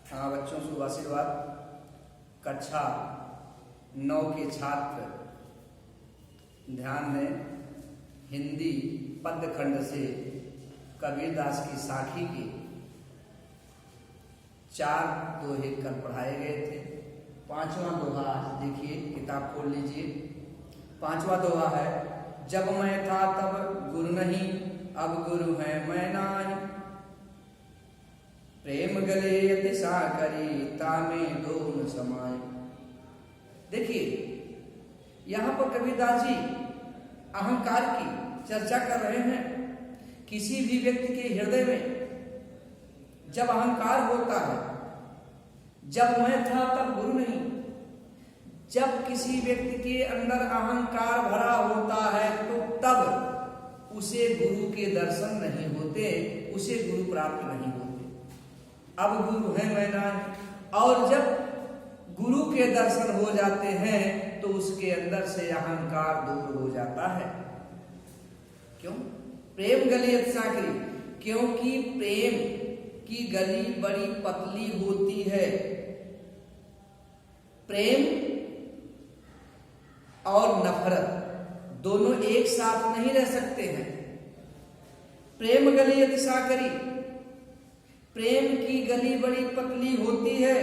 हाँ बच्चों, शुभ आशीर्वाद। कक्षा 9 के छात्र ध्यान दें। हिंदी पद्य खंड से कबीरदास की साखी के 4 दोहे कल पढ़ाए गए थे। 5वां दोहा आज देखिए, किताब खोल लीजिए। 5वां दोहा है, जब मैं था तब गुरु नहीं, अब गुरु है मैं नाही। प्रेम गले यति साकरी, तामे दोन समाए। देखिए, यहां पर कबीरदास जी अहंकार की चर्चा कर रहे हैं। किसी भी व्यक्ति के हृदय में जब अहंकार होता है, जब मैं था तब गुरु नहीं, जब किसी व्यक्ति के अंदर अहंकार भरा होता है तो तब उसे गुरु के दर्शन नहीं होते, उसे गुरु प्राप्त नहीं होते। अब गुरु है मैं नहीं, और जब गुरु के दर्शन हो जाते हैं तो उसके अंदर से अहंकार दूर हो जाता है। क्यों? प्रेम गली साकरी, क्योंकि प्रेम की गली बड़ी पतली होती है। प्रेम और नफरत दोनों एक साथ नहीं रह सकते हैं। प्रेम गली यति साकरी, प्रेम की गली बड़ी पतली होती है।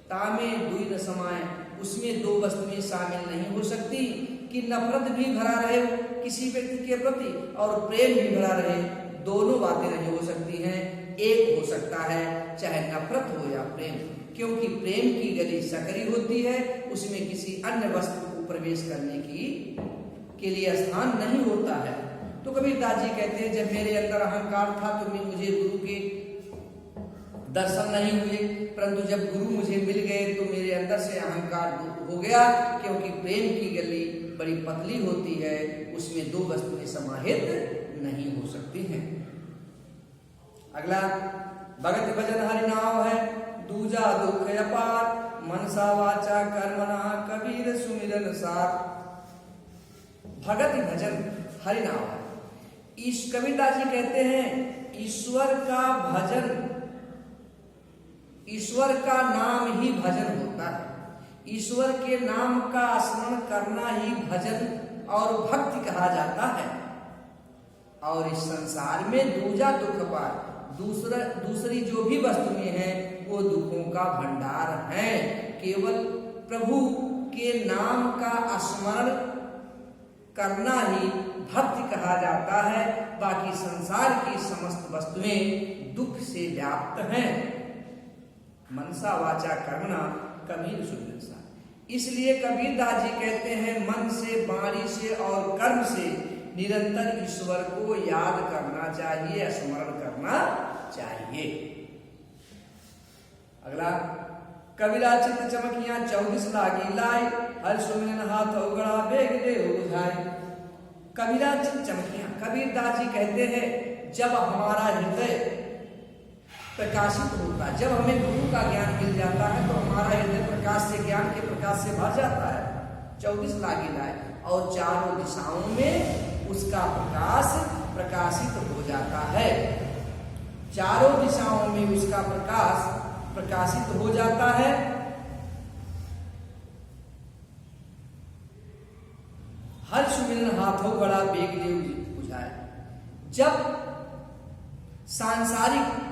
तामे दुई न समाए, उसमें 2 वस्तुएं शामिल नहीं हो सकती कि नफरत भी भरा रहे किसी व्यक्ति के प्रति और प्रेम भी भरा रहे। दोनों बातें नहीं हो सकती हैं। एक हो सकता है, चाहे नफरत हो या प्रेम, क्योंकि प्रेम की गली सकरी होती है, उसमें किसी अन्य वस्तु को प्रवेश करने के लिए स्थान नहीं होता है। तो कबीरदास जी कहते हैं, जब मेरे अंदर अहंकार था तो मुझे गुरु के दर्शन नहीं हुए, परंतु जब गुरु मुझे मिल गए तो मेरे अंदर से अहंकार दूर हो गया, क्योंकि प्रेम की गली बड़ी पतली होती है, उसमें 2 वस्तुएं समाहित नहीं हो सकती हैं। अगला, भगत भजन हरि नाम है, दूजा दुख अपार, मनसा वाचा कर्मणा कबीर सुमिरन सार। भगत भजन हरि नाम है। इस कबीरदास जी कहते हैं, ईश्वर का भजन, ईश्वर का नाम ही भजन होता है। ईश्वर के नाम का स्मरण करना ही भजन और भक्ति कहा जाता है। और इस संसार में दूजा दुख पार, दूसरी जो भी वस्तुएं हैं वो दुखों का भंडार है। केवल प्रभु के नाम का स्मरण करना ही भक्ति कहा जाता है। बाकी संसार की समस्त वस्तुएं दुख से व्याप्त हैं। मनसा वाचा कर्मणा कबीर सुमिरन सार। इसलिए कबीरदास जी कहते हैं, मन से, वाणी से और कर्म से निरंतर ईश्वर को याद करना चाहिए, स्मरण करना चाहिए। अगला, कबीरा चित्त चमकियां 24 लागी लाई, हर सुमिरन हाथ उगड़ा बेग दे बुझाई। कबीरा चित्त चमकियां, कबीरदास जी कहते हैं, जब हमारा हृदय प्रकाशित होता है, जब हमें गुरु का ज्ञान मिल जाता है तो हमारा हृदय प्रकाश से, ज्ञान के प्रकाश से भर जाता है। 24 लागी लाए, और चारों दिशाओं में उसका प्रकाश प्रकाशित हो जाता है। चारों दिशाओं में उसका प्रकाश प्रकाशित हो जाता है। हर सुमिरन हाथों बड़ा बेग दे बुझाए। जब सांसारिक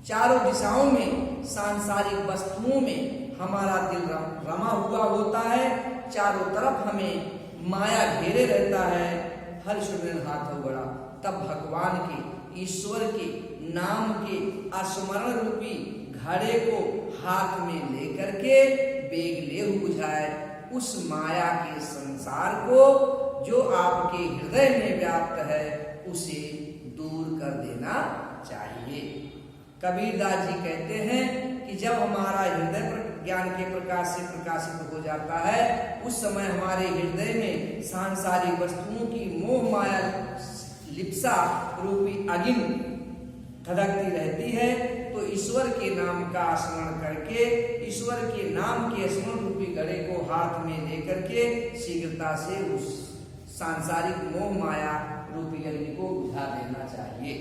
चारों दिशाओं में, सांसारिक वस्तुओं में हमारा दिल रमा हुआ होता है, चारों तरफ हमें माया घेरे रहता है, हर सुमिरन हाथों बड़ा, तब भगवान के, ईश्वर के नाम के स्मरण रूपी घड़े को हाथ में लेकर के बेग ले बुझाए। उस माया के संसार को जो आपके हृदय में व्याप्त है उसे दूर कर देना चाहिए। कबीरदास जी कहते हैं कि जब हमारा हृदय ज्ञान के प्रकाश से प्रकाशित हो जाता है, उस समय हमारे हृदय में सांसारिक वस्तुओं की मोह माया लिप्सा रूपी अग्नि धधकती रहती है। तो ईश्वर के नाम का स्मरण करके, ईश्वर के नाम के स्मरण रूपी घड़े को हाथ में लेकर के शीघ्रता से उस सांसारिक मोह माया रूपी अग्नि को बुझा देना चाहिए।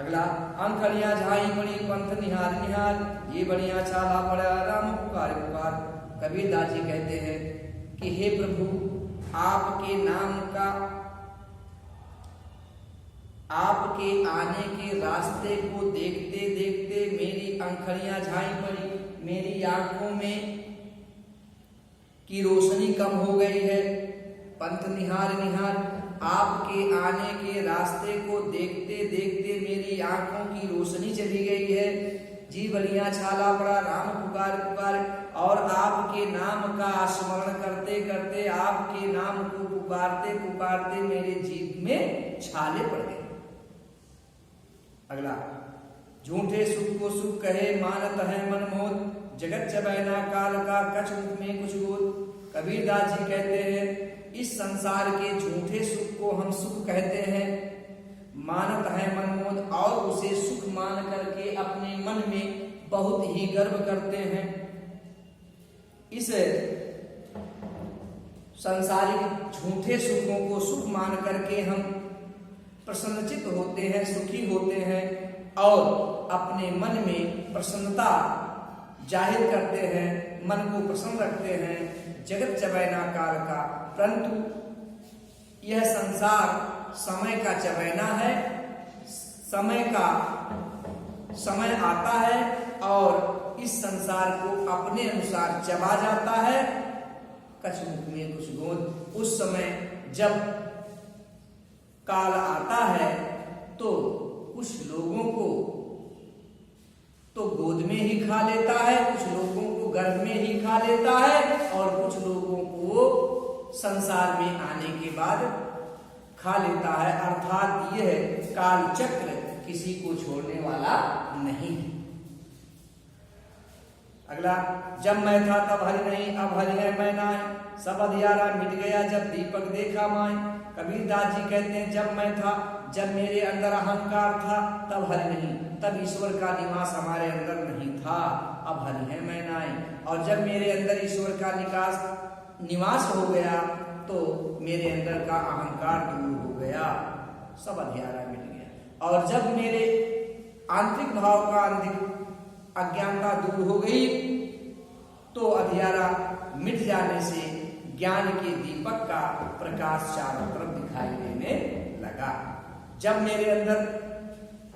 अगला, अंखड़ियां झाई बड़ी पंथ निहार निहार, ये बढ़िया छाला पड़ा राम पुकार पुकार। कबीरदास जी कहते हैं कि हे प्रभु, आपके नाम का, आपके आने के रास्ते को देखते देखते मेरी अंखड़ियां झाई पड़ी, मेरी आंखों में की रोशनी कम हो गई है। पंथ निहार निहार, आपके आने के रास्ते को देखते देखते मेरी आंखों की रोशनी चली गई है। जी बढ़िया छाला पड़ा राम पुकार पुकार, और आपके नाम का स्मरण करते करते, आपके नाम को पुकारते पुकारते मेरे जीव में छाले पड़ गए। अगला, झूठे सुख को सुख कहे मानत है मनमोद, जगत चबैना काल का कछ रूप में कुछ बोध। कबीरदास जी कहते हैं इस संसार के झूठे सुख को हम सुख कहते हैं, मानत है मनमोद, और उसे सुख मान करके अपने मन में बहुत ही गर्व करते हैं। इस संसारिक झूठे सुखों को सुख मान करके हम प्रसन्नचित्त होते हैं, सुखी होते हैं, और अपने मन में प्रसन्नता जाहिर करते हैं, मन को प्रसन्न रखते हैं। जगत चबैना काल का, परंतु यह संसार समय का चबैना है, समय आता है और इस संसार को अपने अनुसार चबा जाता है। कछ मुख में कुछ गोद, उस समय जब काल आता है तो कुछ लोगों को तो गोद में ही खा लेता है, कुछ लोगों को गर्भ में ही खा लेता है, और कुछ लोगों को संसार में आने के बाद खा लेता है। अर्थात यह काल चक्र किसी को छोड़ने वाला नहीं। अगला, जब मैं था तब हरि नहीं, अब हरि है मैं नाय, सब अंधियारा मिट गया जब दीपक देखा माय। कबीरदास जी कहते हैं जब मैं था, जब मेरे अंदर अहंकार था, तब हरि नहीं, तब ईश्वर का निवास हमारे अंदर नहीं था। अब हरि है मैं नाय, और जब मेरे अंदर ईश्वर का निवास हो गया तो मेरे अंदर का अहंकार दूर हो गया, सब अंधियारा मिट गया। और जब मेरे आंतरिक भाव का अज्ञानता दूर हो गई तो अंधियारा मिट जाने से ज्ञान के दीपक का प्रकाश चारों तरफ दिखाई देने लगा। जब मेरे अंदर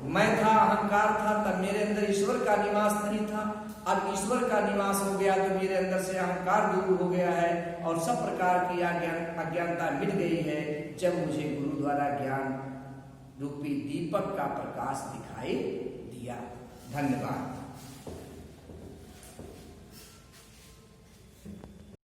मैं था, अहंकार था, तब मेरे अंदर ईश्वर का निवास नहीं था। अब ईश्वर का निवास हो गया तो मेरे अंदर से अहंकार दूर हो गया है और सब प्रकार की अज्ञानता मिट गई है, जब मुझे गुरु द्वारा ज्ञान रूपी दीपक का प्रकाश दिखाई दिया। धन्यवाद।